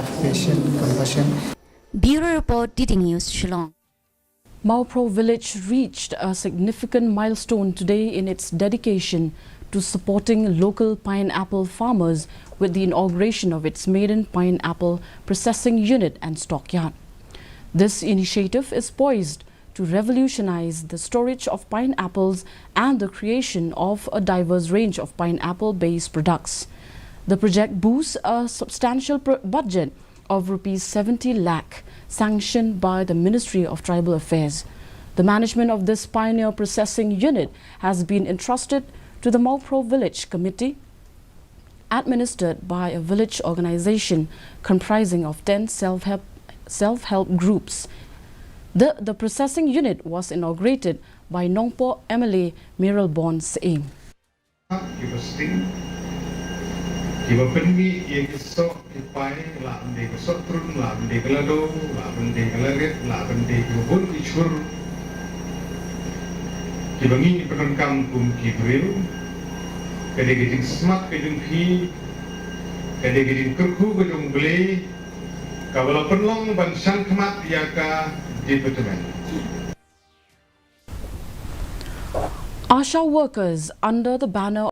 have patient compassion. Bureau Report, DT News, Shillong. Mawphrow village reached a significant milestone today in its dedication to supporting local pineapple farmers with the inauguration of its maiden pineapple processing unit and stockyard. This initiative is poised to revolutionize the storage of pineapples and the creation of a diverse range of pineapple-based products. The project boosts a substantial budget of Rs 70 lakh sanctioned by the Ministry of Tribal Affairs. The management of this pioneer processing unit has been entrusted to the Mawphrow Village Committee, administered by a village organization comprising of 10 self-help groups. The processing unit was inaugurated by Nongpo MLA Meral Bon's aim. Asha workers under the banner